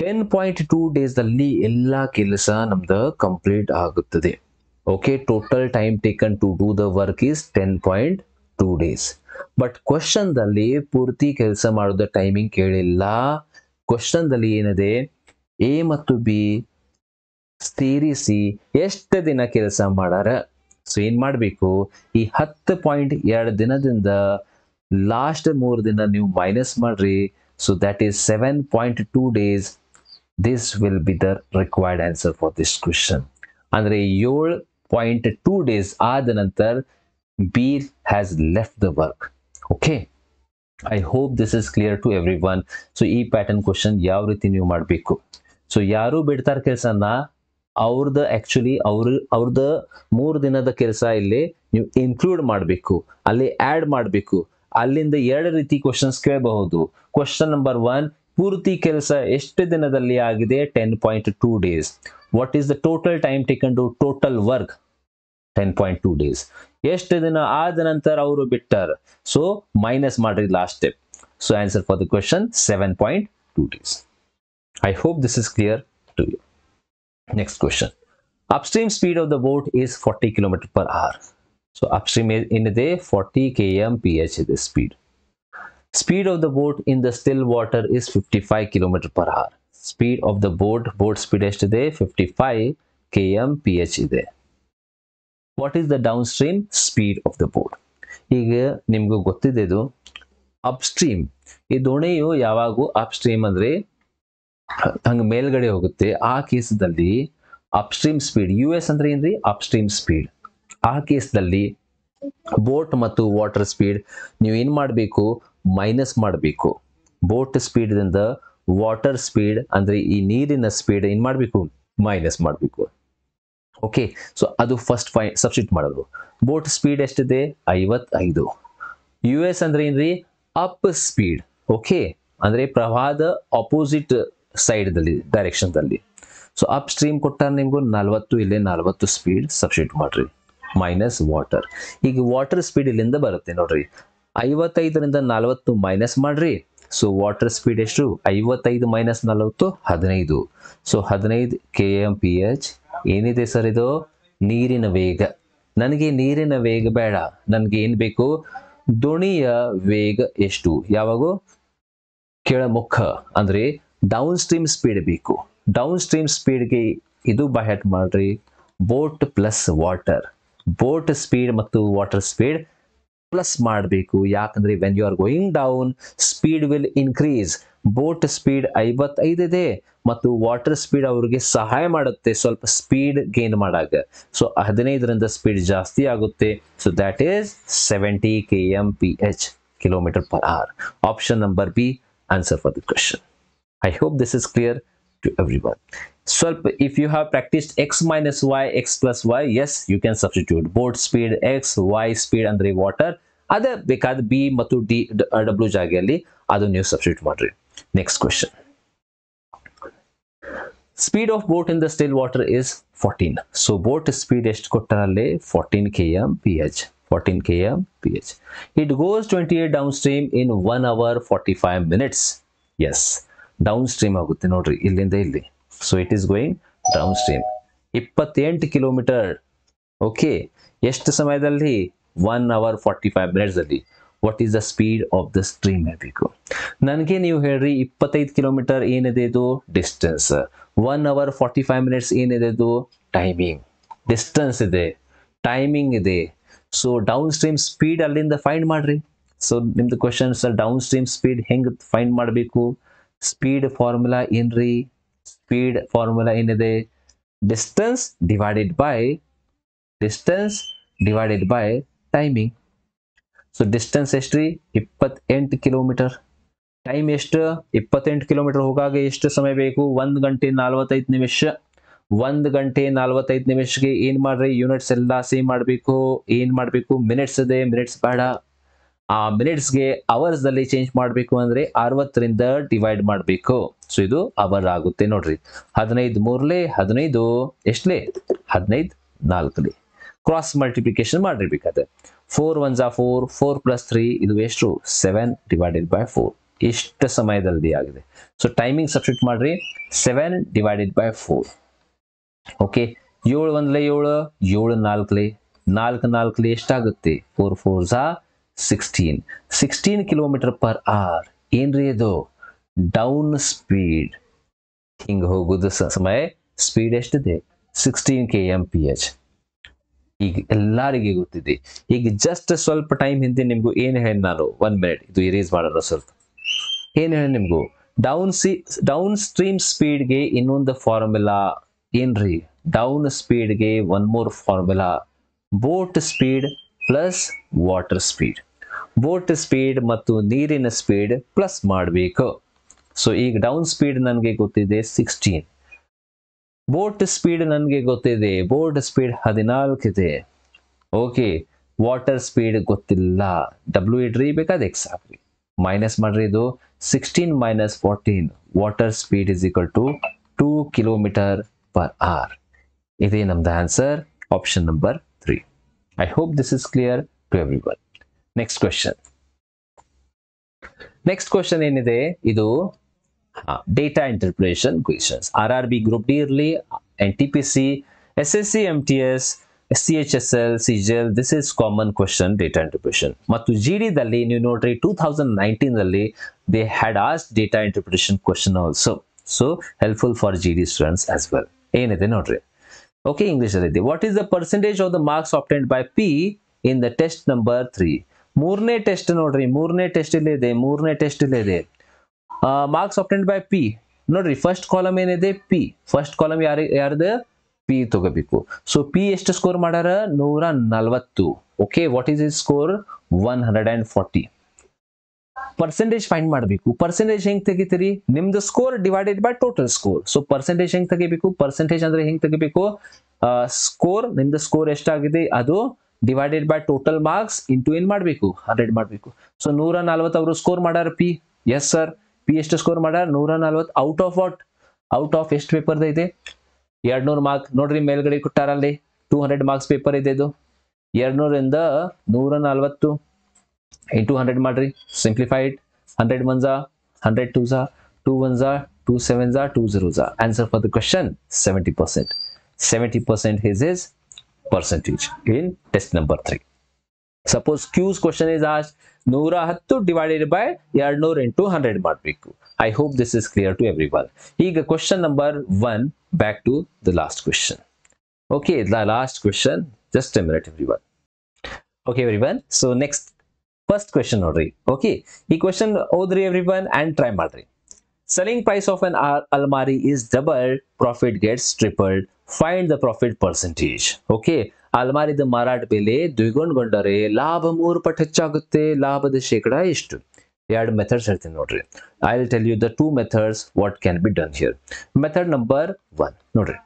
10.2 days ಅಲ್ಲಿ ಎಲ್ಲ ಕೆಲಸ ನಮ್ದು ಕಂಪ್ಲೀಟ್ ಆಗುತ್ತದೆ. Okay, total time taken to do the work is 10.2 days. But question ದಲ್ಲಿ ಪೂರ್ತಿ ಕೆಲಸ ಮಾಡೋದ ಟೈಮಿಂಗ್ ಕೇಳಿಲ್ಲ. ಕ್ವಶನ್ ದಲ್ಲಿ ಏನಿದೆ? ಎ ಮತ್ತು ಬಿ ಸೇರಿಸಿ ಎಷ್ಟು ದಿನ ಕೆಲಸ ಮಾಡಾರ. ಸೊ ಏನ್ ಮಾಡ್ಬೇಕು? ಈ 10.2 ದಿನದಿಂದ ಲಾಸ್ಟ್ 3 ದಿನ ನೀವು ಮೈನಸ್ ಮಾಡ್ರಿ. So that is 7.2 days. This will be the required answer for this question. ಅಂದ್ರೆ 7.2 days ಆದ ನಂತರ B has left the work. Okay, I hope this is clear to everyone. So ಈ ಪ್ಯಾಟರ್ನ್ ಕ್ವಶನ್ ಯಾವ ರೀತಿ ನೀವು ಮಾಡಬೇಕು? So ಯಾರು ಬಿಡ್ತಾರ ಕೆಲಸನ ಅವ್ರದ್ದು ಆಕ್ಚುಲಿ ಅವ್ರದ್ದು 3 ದಿನದ ಕೆಲಸ ಇಲ್ಲಿ ನೀವು ಇನ್ಕ್ಲೂಡ್ ಮಾಡಬೇಕು, ಅಲ್ಲಿ ಆಡ್ ಮಾಡಬೇಕು. ಅಲ್ಲಿಂದ 2 ರೀತಿ ಕ್ವಶನ್ಸ್ ಕೇಳಬಹುದು. ಕ್ವಶನ್ ನಂಬರ್ 1, ಪೂರ್ತಿ ಕೆಲಸ ಎಷ್ಟು ದಿನದಲ್ಲಿ ಆಗಿದೆ? 10.2 days. What is the total time taken to total work? 10.2 days. ಎಷ್ಟು ದಿನ ಆದ ನಂತರ ಅವರು ಬಿಟ್ಟಾರ? ಸೊ ಮೈನಸ್ ಮಾಡ್ರಿ last step. So answer for the question 7.2 days. I hope this is clear to you. Next question. Upstream speed of the boat is 40 km per hour. So upstream ಏನಿದೆ? 40 kmph ಇದೆ speed. Speed of the boat in the still water is 55 km per hour. Speed of the boat speed ಎಷ್ಟಿದೆ? 55 kmph ಇದೆ. What is the downstream speed of the boat? ಈಗ ನಿಮ್ಗೆ ಗೊತ್ತಿದೆ ಇದು upstream. ಈ ದೋಣಿಯು ಯಾವಾಗೂ ಅಪ್ಸ್ಟ್ರೀಮ್ ಅಂದ್ರೆ ಹಂಗ ಮೇಲ್ಗಡೆ ಹೋಗುತ್ತೆ. ಆ ಕೇಸದಲ್ಲಿ ಅಪ್ಸ್ಟ್ರೀಮ್ ಸ್ಪೀಡ್, US ಅಂದ್ರೆ ಏನ್ರಿ? Upstream speed. ಆ ಕೇಸದಲ್ಲಿ ಬೋಟ್ ಮತ್ತು ವಾಟರ್ ಸ್ಪೀಡ್ ನೀವು ಏನ್ ಮಾಡಬೇಕು? ಮೈನಸ್ ಮಾಡಬೇಕು. ಬೋಟ್ ಸ್ಪೀಡ್ ದಿಂದ ವಾಟರ್ ಸ್ಪೀಡ್ ಅಂದ್ರೆ ಈ ನೀರಿನ ಸ್ಪೀಡ್ ಏನ್ ಮಾಡಬೇಕು? ಮೈನಸ್ ಮಾಡಬೇಕು. ಓಕೆ, ಸೊ ಅದು ಫಸ್ಟ್ ಸಬ್ಸ್ಟಿಟ್ಯೂಟ್ ಮಾಡೋದು. ಬೋಟ್ ಸ್ಪೀಡ್ ಎಷ್ಟಿದೆ? 55. US ಅಂದ್ರೆ ಏನ್ರಿ? Up speed. ಓಕೆ, ಅಂದ್ರೆ ಪ್ರವಾಹದ ಆಪೋಸಿಟ್ ಸೈಡ್ ದಲ್ಲಿ ಡೈರೆಕ್ಷನ್ ದಲ್ಲಿ. ಸೊ ಅಪ್ ಸ್ಟ್ರೀಮ್ ಕೊಟ್ಟಾರ ನಿಮ್ಗೂ 40, ಇಲ್ಲೇ 40 ಸ್ಪೀಡ್ ಸಬ್ಸ್ಟಿಟ್ಯೂಟ್ ಮಾಡ್ರಿ, ಮೈನಸ್ ವಾಟರ್. ಈಗ ವಾಟರ್ ಸ್ಪೀಡ್ ಇಲ್ಲಿಂದ ಬರುತ್ತೆ ನೋಡ್ರಿ. 55ರಿಂದ 40 ಮೈನಸ್ ಮಾಡ್ರಿ. ಸೊ ವಾಟರ್ ಸ್ಪೀಡ್ ಎಷ್ಟು? 55 ಮೈನಸ್ 40 15. ಸೊ 15 kmph ಏನಿದೆ ಸರ್? ಇದು ನೀರಿನ ವೇಗ. ನನಗೆ ನೀರಿನ ವೇಗ ಬೇಡ, ನನಗೆ ಏನ್ ಬೇಕು? ದೋಣಿಯ ವೇಗ ಎಷ್ಟು? ಯಾವಾಗೂ ಕೆಳಮುಖ ಅಂದ್ರೆ ಡೌನ್ ಸ್ಟ್ರೀಮ್ ಸ್ಪೀಡ್ ಬೇಕು. ಡೌನ್ ಸ್ಟ್ರೀಮ್ ಸ್ಪೀಡ್ಗೆ ಇದು ಬೈ ಹಾರ್ಟ್ ಮಾಡ್ರಿ, boat plus water. Boat speed ಮತ್ತು ವಾಟರ್ ಸ್ಪೀಡ್ ಪ್ಲಸ್ ಮಾಡಬೇಕು. ಯಾಕಂದ್ರೆ when you are going down speed will increase. Boat speed 55 ಇದೆ ಮತ್ತು ವಾಟರ್ ಸ್ಪೀಡ್ ಅವ್ರಿಗೆ ಸಹಾಯ ಮಾಡುತ್ತೆ ಸ್ವಲ್ಪ ಸ್ಪೀಡ್ ಗೇನ್ ಮಾಡಾಗ. ಸೊ 15ರಿಂದ ಸ್ಪೀಡ್ ಜಾಸ್ತಿ ಆಗುತ್ತೆ. So that is 70 kmph, kilometer per hour. Option number B, answer for the question. I hope this is clear to everyone. So if you have practiced x minus y, x plus y, yes, you can substitute boat speed x, y speed andre water, ಅದೇ ಬೇಕಾದ B ಮತ್ತು D W ಜಾಗೆಯಲ್ಲಿ ಅದು ನೀವು substitute ಮಾಡ್ರಿ. Next question, speed of boat in the still water is 14. So boat speed ಎಷ್ಟು ಕೊಟ್ಟರಲ್ಲಿ 14 km/h. 14 km/h. It goes 28 downstream in 1 hour 45 minutes. Yes, downstream ಆಗುತ್ತೆ ನೋಡ್ರಿ ಇಲ್ಲಿಂದ ಇಲ್ಲಿ. So it is going downstream 28 kilometre. Okay, ಎಷ್ಟು ಸಮಯದಲ್ಲಿ 1 hour 45 minutes ಅಲ್ಲಿ. What is the speed of the stream ಹೇಳಬೇಕು. ನನಗೆ ನೀವು ಹೇಳ್ರಿ 25 ಕಿಲೋಮೀಟರ್ ಏನಿದೆ ಇದು ಡಿಸ್ಟೆನ್ಸ್, 1 hour 45 minutes ಏನಿದೆ ಇದು ಟೈಮಿಂಗ್. ಡಿಸ್ಟೆನ್ಸ್ ಇದೆ, ಟೈಮಿಂಗ್ ಇದೆ. ಸೊ ಡೌನ್ ಸ್ಟ್ರೀಮ್ ಸ್ಪೀಡ್ ಅಲ್ಲಿಂದ ಫೈಂಡ್ ಮಾಡ್ರಿ. ಸೊ ನಿಮ್ದು question sir down stream speed ಹೆಂಗೆ ಫೈಂಡ್ ಮಾಡಬೇಕು? ಸ್ಪೀಡ್ ಫಾರ್ಮುಲಾ ಏನ್ರಿ? ಸ್ಪೀಡ್ ಫಾರ್ಮುಲಾ ಏನಿದೆ? Distance divided by timing. So distance ಎಷ್ಟ್ರಿ 28 ಕಿಲೋಮೀಟರ್. ಟೈಮ್ ಎಷ್ಟು? 28 ಕಿಲೋಮೀಟರ್ ಹೋಗಾಗ ಎಷ್ಟು ಸಮಯ ಬೇಕು? 1 ಗಂಟೆ 45 ನಿಮಿಷ. 1 ಗಂಟೆ 45 ನಿಮಿಷಕ್ಕೆ ಏನ್ ಮಾಡ್ರಿ? ಯೂನಿಟ್ಸ್ ಎಲ್ಲ ಸೇಮ್ ಮಾಡಬೇಕು. ಏನ್ ಮಾಡಬೇಕು? ಮಿನಿಟ್ಸ್ ಇದೆ, ಮಿನಿಟ್ಸ್ ಬೇಡ. ಆ ಮಿನಿಟ್ಸ್ಗೆ ಅವರ್ಸ್ ದಲ್ಲಿ ಚೇಂಜ್ ಮಾಡಬೇಕು ಅಂದ್ರೆ 60ರಿಂದ ಡಿವೈಡ್ ಮಾಡಬೇಕು. ಸೊ ಇದು ಅವರ್ ಆಗುತ್ತೆ ನೋಡ್ರಿ. 15 ಮೂರ್ಲೆ 15 ಎಷ್ಟ್ಲೆ 15 4ಲೆ ಕ್ರಾಸ್ ಮಲ್ಟಿಪ್ಲಿಕೇಶನ್ ಮಾಡಿರ್ಬೇಕಾದ್ರೆ 4 1 4, 4 + 3 ಇದು ಎಷ್ಟು? 7 ಡಿವೈಡೆಡ್ ಬೈ 4. ಇಷ್ಟು ಸಮಯದಲ್ಲಿ ಆಗಿದೆ. ಸೊ ಟೈಮಿಂಗ್ ಸಬ್ಸ್ಟಿಟ್ಯೂಟ್ ಮಾಡ್ರಿ. 7 ಡಿವೈಡೆಡ್ ಬೈ 4. ಓಕೆ, 7 1 7, 7 4 4 4 ಎಷ್ಟಾಗುತ್ತೆ? 4 4 16. 16 ಕಿಲೋಮೀಟರ್ ಪರ್ ಅವರ್. ಏನ್ರಿ ಇದು? Down speed. ಹಿಂಗೆ ಹೋಗೋದು ಸಮಯ ಸ್ಪೀಡ್ ಎಷ್ಟಿದೆ? 16 km/h. ಈಗ ಎಲ್ಲರಿಗೆ ಗೊತ್ತಿದೆ. ಈಗ ಜಸ್ಟ್ ಸ್ವಲ್ಪ ಟೈಮ್ ಹಿಂದೆ ನಿಮ್ಗೂ ಏನು ಹೇಳಿ ನಾನು 1 minute ಇದು ಇರೇಸ್ ಮಾಡೋಣ ಸ್ವಲ್ಪ. ಏನು ಹೇಳಿ ನಿಮ್ಗೂ ಡೌನ್ ಸ್ಟ್ರೀಮ್ ಸ್ಪೀಡ್ಗೆ ಇನ್ನೊಂದು ಫಾರ್ಮುಲಾ ಏನ್ರಿ? ಡೌನ್ ಸ್ಪೀಡ್ಗೆ one more formula, boat speed plus water speed. Boat speed ಮತ್ತು ನೀರಿನ ಸ್ಪೀಡ್ ಪ್ಲಸ್ ಮಾಡಬೇಕು. ಸೊ ಈಗ ಡೌನ್ ಸ್ಪೀಡ್ ನನಗೆ ಗೊತ್ತಿದೆ 16. ಬೋಟ್ ಸ್ಪೀಡ್ ನನಗೆ ಗೊತ್ತಿದೆ, ಬೋಟ್ ಸ್ಪೀಡ್ 14 ಇದೆ. ಓಕೆ, ವಾಟರ್ ಸ್ಪೀಡ್ ಗೊತ್ತಿಲ್ಲ. ಡಬ್ಲ್ಯೂ ಇಡ್ರಿ, ಬೇಕಾದ ಎಕ್ಸ್ ಹಾಕ್ರಿ, ಮೈನಸ್ ಮಾಡ್ರಿ. ಇದು 16 - 14 water speed is equal to 2 km/h. ಇದೇ ನಮ್ದು answer, option number 3. I hope this is clear to everyone. Next question ಏನಿದೆ ಇದು data interpretation questions. RRB group D ಇರಲಿ, NTPC, SSC, MTS, CHSL, CGL, this is common question data interpretation. ಮತ್ತು GD ದಲ್ಲಿ ನೀವು ನೋಡ್ರಿ 2019 ದಲ್ಲಿ they had asked data interpretation question also. So helpful for GD students as well. ಏನಿದೆ ನೋಡ್ರಿ. Okay, English ಅಲ್ಲಿ ಇದೆ. What is the percentage of the marks obtained by P in the test number 3? ಮೂರನೇ test ನೋಡ್ರಿ, ಮೂರನೇ test ಇಲ್ಲೇ ಇದೆ. Marks obtained by P ನೋಡ್ರಿ, ಫಸ್ಟ್ ಕಾಲಮ್ ಏನಿದೆ P. ಫಸ್ಟ್ ಕಾಲಮ್ ಯಾರ್ದು? P ತಗೋಬೇಕು. ಸೊ P ಎಷ್ಟು ಸ್ಕೋರ್ ಮಾಡ್ಯಾರ? 140. Okay, what is his score? 140. Percentage find ಮಾಡಬೇಕು. ಪರ್ಸೆಂಟೇಜ್ ಹೆಂಗ್ ತೆಗಿತೀರಿ? ನಿಮ್ದು score divided by total score. So percentage ಹೆಂಗ್ ತೆಗಿಬೇಕು? ಪರ್ಸೆಂಟೇಜ್ ಅಂದ್ರೆ ಹೆಂಗ್ ತೆಗಿಬೇಕು? ಸ್ಕೋರ್, ನಿಮ್ದು ಸ್ಕೋರ್ ಎಷ್ಟಾಗಿದೆ ಅದು divided by total marks into ಏನ್ ಮಾಡಬೇಕು? 100 ಮಾಡಬೇಕು. ಸೊ 140 ಅವರು ಸ್ಕೋರ್ ಮಾಡ್ಯಾರ P. ಎಸ್ ಸರ್, P ಎಷ್ಟು ಸ್ಕೋರ್ ಮಾಡ್ಯಾರ? 140. Out of what? Out of ಎಷ್ಟು ಪೇಪರ್ ಇದೆ? 200 ಮಾರ್ಕ್ ನೋಡ್ರಿ, ಮೇಲ್ಗಡೆ ಕೊಟ್ಟಾರಲ್ಲಿ 200 ಮಾರ್ಕ್ಸ್ ಪೇಪರ್ ಇದೆ ಇದು. 200ರಿಂದ 140 ಇಂಟು 100 ಮಾಡ್ರಿ, simplified. 100 1 100 2 2 1 2 7 2 0. Answer for the question 70%. 70% is percentage in test number 3. Suppose Q's question is asked 110 divided by 200 into 100 ಮಾಡಬೇಕು. I hope this is clear to everyone. ಈಗ question number 1, back to the last question. Okay, the last question, just a minute everyone. Okay everyone, so next first question ನೋಡ್ರಿ. Okay, ಈ question ಓದ್ರಿ everyone and try ಮಾಡ್ರಿ. Selling price of an almari is doubled, profit gets tripled. Find the profit percentage. Okay, ಅಲ್ಮಾರಿದ ಮಾರಾಟ ಬೆಲೆ ದ್ವಿಗುಣಗೊಂಡರೆ ಲಾಭ 3 ಪಟ್ಟು ಹೆಚ್ಚಾಗುತ್ತೆ. ಲಾಭದ ಶೇಕಡ ಎಷ್ಟು? 2 ಮೆಥಡ್ಸ್ ಹೇಳ್ತೀನಿ ನೋಡ್ರಿ. I will tell you the 2 methods what can be done here. Method number 1 ನೋಡ್ರಿ.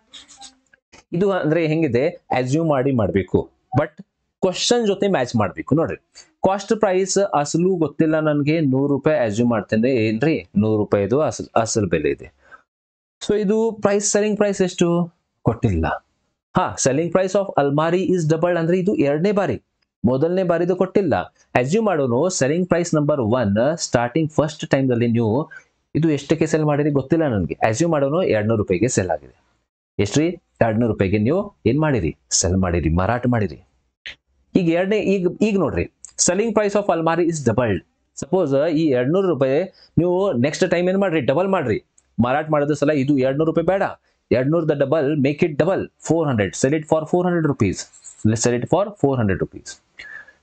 ಇದು ಅಂದ್ರೆ ಹೆಂಗಿದೆ? ಅಸ್ಯೂಮ್ ಮಾಡಬೇಕು, ಬಟ್ ಕ್ವಶನ್ ಜೊತೆ ಮ್ಯಾಚ್ ಮಾಡಬೇಕು. ನೋಡ್ರಿ, ಕಾಸ್ಟ್ ಪ್ರೈಸ್ ಅಸಲು ಗೊತ್ತಿಲ್ಲ ನನಗೆ, 100 ರೂಪಾಯಿ ಅಸ್ಯೂಮ್ ಮಾಡ್ತೇನೆ ಏನ್ರಿ, 100 ರೂಪಾಯಿದು ಅಸಲು ಬೆಲೆ ಇದೆ. ಸೊ ಇದು ಪ್ರೈಸ್, ಸೆಲ್ಲಿಂಗ್ ಪ್ರೈಸ್ ಎಷ್ಟು ಕೊಟ್ಟಿಲ್ಲ. ಸೆಲ್ಲಿಂಗ್ ಪ್ರೈಸ್ ಆಫ್ ಅಲ್ಮಾರಿ ಇಸ್ ಡಬಲ್ ಅಂದ್ರೆ ಇದು ಎರಡನೇ ಬಾರಿ, ಮೊದಲನೇ ಬಾರಿದು ಕೊಟ್ಟಿಲ್ಲ. ಅಸ್ಯೂಮ್ ಮಾಡೋನು selling price number 1 starting first time ದಲ್ಲಿ ನೀವು ಇದು ಎಷ್ಟಕ್ಕೆ ಸೆಲ್ ಮಾಡಿರಿ ಗೊತ್ತಿಲ್ಲ ನನಗೆ. ಅಸ್ಯೂಮ್ ಮಾಡೋನು 200 ರೂಪಾಯಿಗೆ ಸೆಲ್ ಆಗಿದೆ. ಎಷ್ಟ್ರಿ? 200 ರೂಪಾಯಿಗೆ ನೀವು ಏನ್ ಮಾಡಿರಿ, ಸೆಲ್ ಮಾಡಿರಿ, ಮಾರಾಟ ಮಾಡಿರಿ. ಈಗ ಈಗ ನೋಡ್ರಿ, ಸೆಲ್ಲಿಂಗ್ ಪ್ರೈಸ್ ಆಫ್ ಅಲ್ಮಾರಿ ಇಸ್ ಡಬಲ್ಡ್. ಸಪೋಸ್ ಈ 200 ರೂಪಾಯಿ ನೀವು ನೆಕ್ಸ್ಟ್ ಟೈಮ್ ಏನ್ ಮಾಡ್ರಿ, ಡಬಲ್ ಮಾಡ್ರಿ. ಮಾರಾಟ ಮಾಡಿದ ಸಲ ಇದು 200 ರೂಪಾಯಿ ಬೇಡ, 200 double, make it double, 400, sell it for 400 rupees. Sell it for 400 rupees.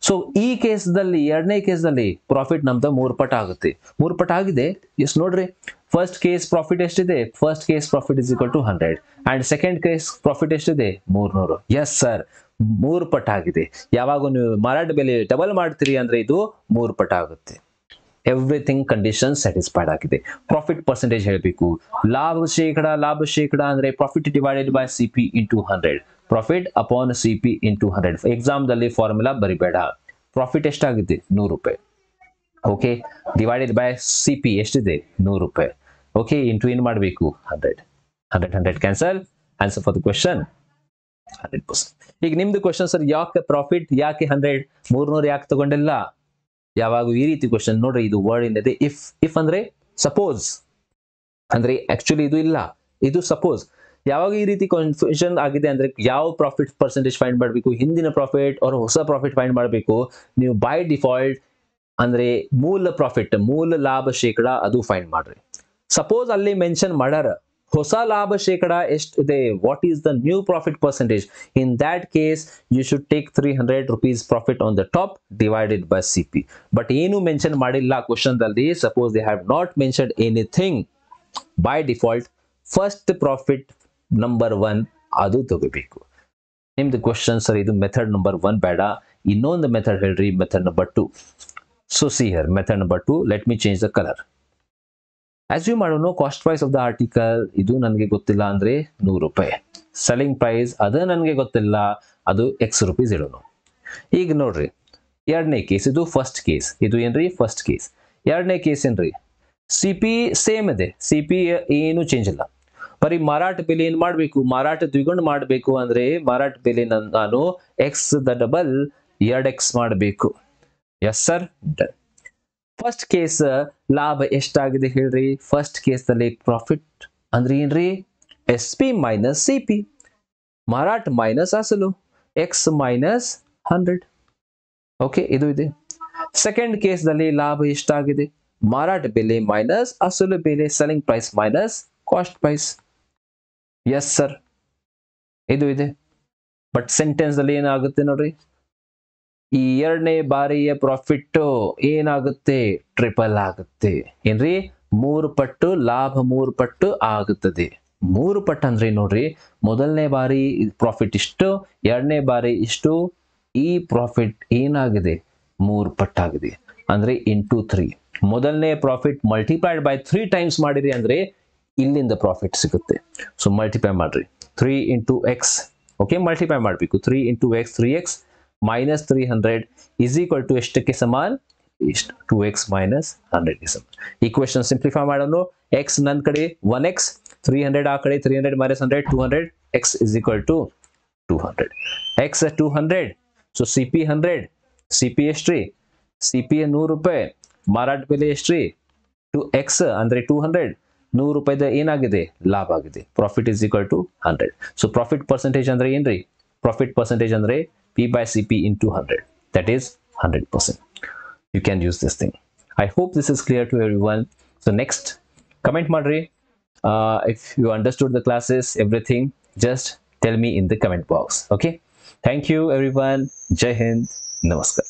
So ಈ ಕೇಸ್ದಲ್ಲಿ, ಎರಡನೇ ಕೇಸ್ದಲ್ಲಿ ಪ್ರಾಫಿಟ್ ನಮ್ದು 3 ಪಟ್ಟು ಆಗುತ್ತೆ. 3 ಪಟ್ಟು ಆಗಿದೆ. ಎಸ್ ನೋಡ್ರಿ, ಫಸ್ಟ್ ಕೇಸ್ ಪ್ರಾಫಿಟ್ ಎಷ್ಟಿದೆ? First case profit is equal to 100 and second case profit ಎಷ್ಟಿದೆ? 300. ಎಸ್ ಸರ್, 3 ಪಟ್ಟು ಆಗಿದೆ. ಯಾವಾಗ ನೀವು ಮಾರಾಟ ಬೆಲೆ ಡಬಲ್ ಮಾಡ್ತೀರಿ ಅಂದ್ರೆ ಇದು 3 ಪಟ್ಟು ಆಗುತ್ತೆ. ಎವ್ರಿಥಿಂಗ್ ಕಂಡೀಷನ್ ಸ್ಯಾಟಿಸ್ಫೈಡ್ ಆಗಿದೆ. ಪ್ರಾಫಿಟ್ ಪರ್ಸೆಂಟೇಜ್ ಹೇಳಬೇಕು. ಲಾಭ ಶೇಕಡ ಅಂದ್ರೆ profit divided by CP into 100, profit upon CP into 100. Exam ದಲ್ಲಿ ಫಾರ್ಮುಲಾ ಬರಿಬೇಡ. ಪ್ರಾಫಿಟ್ ಎಷ್ಟಾಗಿದೆ? 100 ರೂಪಾಯಿ. ಓಕೆ, ಡಿವೈಡೆಡ್ ಬೈ ಸಿಪಿ ಎಷ್ಟಿದೆ? 100 ರೂಪಾಯಿ. ಓಕೆ, ಇಂಟು ಏನ್ ಮಾಡಬೇಕು? 100 cancel. Answer for the question 100%. ಈಗ ನಿಮ್ದು ಕ್ವೆಶ್ಚನ್, ಸರ್ ಯಾಕೆ ಪ್ರಾಫಿಟ್, ಯಾಕೆ 100, 300 ಯಾಕೆ ತಗೊಂಡಿಲ್ಲ? ಯಾವಾಗ ಈ ರೀತಿ ಕ್ವೆಶ್ಚನ್ ನೋಡ್ರಿ, ಇದು ವರ್ಡ್ ಏನಿದೆ ಇಫ್ ಅಂದ್ರೆ ಸಪೋಸ್ ಅಂದ್ರೆ ಆಕ್ಚುಲಿ ಇದು ಇಲ್ಲ, ಇದು ಸಪೋಸ್. ಯಾವಾಗ ಈ ರೀತಿ ಕನ್ಫ್ಯೂಷನ್ ಆಗಿದೆ ಅಂದ್ರೆ ಯಾವ ಪ್ರಾಫಿಟ್ ಪರ್ಸೆಂಟೇಜ್ ಫೈಂಡ್ ಮಾಡಬೇಕು, ಹಿಂದಿನ ಪ್ರಾಫಿಟ್ or ಹೊಸ ಪ್ರಾಫಿಟ್ ಫೈಂಡ್ ಮಾಡಬೇಕು, ನೀವು ಬೈ ಡಿಫಾಲ್ಟ್ ಅಂದ್ರೆ ಮೂಲ ಲಾಭ ಶೇಕಡ ಅದು ಫೈಂಡ್ ಮಾಡ್ರಿ. ಸಪೋಸ್ ಅಲ್ಲಿ ಮೆನ್ಷನ್ ಮಾಡ್ಯಾರ ಹೊಸ ಲಾಭ ಶೇಕಡ ಎಷ್ಟಿದೆ, what is the new profit percentage, in that case you should take 300 rupees profit on the top divided by CP. But ಏನು ಮೆನ್ಷನ್ ಮಾಡಿಲ್ಲ ಕ್ವಶನ್ ದಲ್ಲಿ. Suppose they have not mentioned anything, by default first profit number 1 ಅದು ತಗೋಬೇಕು. ನಿಮ್ದು question, sir ಇದು method number 1 ಬೇಡ, ಇನ್ನೊಂದು method ಹೇಳ್ರಿ, method number 2. So see here method number 2, let me change the colour. Assume ಮಾಡೋಣ cost price of the article ಇದು ನನಗೆ ಗೊತ್ತಿಲ್ಲ ಅಂದ್ರೆ 100 ರೂಪಾಯಿ. ಸೆಲ್ಲಿಂಗ್ ಪ್ರೈಸ್ ಅದು ನನಗೆ ಗೊತ್ತಿಲ್ಲ, ಅದು X ರೂಪೀಸ್ ಇಡೋಣ. ಈಗ ನೋಡ್ರಿ, ಎರಡನೇ ಕೇಸ್, ಇದು ಫಸ್ಟ್ ಕೇಸ್, ಇದು ಏನ್ರಿ ಫಸ್ಟ್ ಕೇಸ್. ಎರಡನೇ ಕೇಸ್ ಏನ್ರಿ, ಸಿಪಿ ಸೇಮ್ ಇದೆ, ಸಿಪಿ ಏನು ಚೇಂಜ್ ಇಲ್ಲ. ಬರೀ ಮಾರಾಟ ಬೆಲೆ ಏನ್ ಮಾಡ್ಬೇಕು, ಮಾರಾಟ ದ್ವಿಗುಣ ಮಾಡಬೇಕು ಅಂದ್ರೆ ಮಾರಾಟ ಬೆಲೆ ನಾನು X ದ ಡಬಲ್ 2X ಮಾಡಬೇಕು. Yes sir, done. First case ಲಾಭ ಎಷ್ಟಾಗಿದೆ ಹೇಳ್ರಿ? ಫಸ್ಟ್ ಕೇಸ್ ದಲ್ಲಿ ಪ್ರಾಫಿಟ್ ಅಂದ್ರೆ ಏನ್ರಿ, SP ಮೈನಸ್ ಸಿಪಿ, ಮಾರಾಟ ಮೈನಸ್ ಅಸಲು, X ಮೈನಸ್ 100. ಓಕೆ, ಇದು ಇದೆ. ಸೆಕೆಂಡ್ ಕೇಸ್ ದಲ್ಲಿ ಲಾಭ ಎಷ್ಟಾಗಿದೆ? ಮಾರಾಟ ಬೆಲೆ ಮೈನಸ್ ಅಸಲು ಬೆಲೆ, selling price minus cost price. Yes sir, ಇದು ಇದೆ. ಬಟ್ ಸೆಂಟೆನ್ಸ್ ಅಲ್ಲಿ ಏನಾಗುತ್ತೆ ನೋಡ್ರಿ, ಈ ಎರಡನೇ ಬಾರಿಯ ಪ್ರಾಫಿಟ್ ಏನಾಗುತ್ತೆ? ಟ್ರಿಪಲ್ ಆಗುತ್ತೆ. ಏನ್ರಿ? 3 ಪಟ್ಟು ಲಾಭ, 3 ಪಟ್ಟು ಆಗುತ್ತದೆ. 3 ಪಟ್ಟು ಅಂದ್ರೆ ನೋಡ್ರಿ, ಮೊದಲನೇ ಬಾರಿ ಪ್ರಾಫಿಟ್ ಇಷ್ಟು, ಎರಡನೇ ಬಾರಿ ಇಷ್ಟು, ಈ ಪ್ರಾಫಿಟ್ ಏನಾಗಿದೆ? 3 ಪಟ್ಟಾಗಿದೆ. ಅಂದ್ರೆ ಇಂಟು 3. ಮೊದಲನೇ ಪ್ರಾಫಿಟ್ ಮಲ್ಟಿಪ್ಲೈಡ್ ಬೈ 3 ಟೈಮ್ಸ್ ಮಾಡಿರಿ ಅಂದ್ರೆ ಇಲ್ಲಿಂದ ಪ್ರಾಫಿಟ್ ಸಿಗುತ್ತೆ. ಸೊ ಮಲ್ಟಿಪ್ಲೈ ಮಾಡ್ರಿ, 3 ಇಂಟು X. ಓಕೆ, ಮಲ್ಟಿಪ್ಲೈ ಮಾಡಬೇಕು. 3 into X, 3X minus 300 is equal to ಎಷ್ಟಕ್ಕೆ ಸಮಾನ? ಇಷ್ಟು, 2X ಮೈನಸ್ 100 ಗೆ ಸಮಾನ. ಈಕ್ವೇಶನ್ ಸಿಂಪ್ಲಿಫೈ ಮಾಡೋಣ. X ನನ್ನ ಕಡೆ 1X, 300 ಆ ಕಡೆ, 300 minus 100, 200. X is equal to 200. X 200. So CP 100. CP ಎಷ್ಟ್ರಿ? CP 100 ರೂಪಾಯಿ. ಮಾರಾಟ ಬೆಲೆ ಎಷ್ಟ್ರಿ? 2X ಅಂದ್ರೆ 200. 100 ರೂಪಾಯಿದ ಏನಾಗಿದೆ? ಲಾಭ ಆಗಿದೆ. Profit is equal to 100. So profit percentage ಅಂದ್ರೆ ಏನ್ರಿ? ಪ್ರಾಫಿಟ್ ಪರ್ಸೆಂಟೇಜ್ ಅಂದ್ರೆ P by CP into 100. That is 100%. You can use this thing. I hope this is clear to everyone. So next, comment madri. If you understood the classes, everything, just tell me in the comment box. Okay. Thank you everyone. Jai Hind. Namaskar.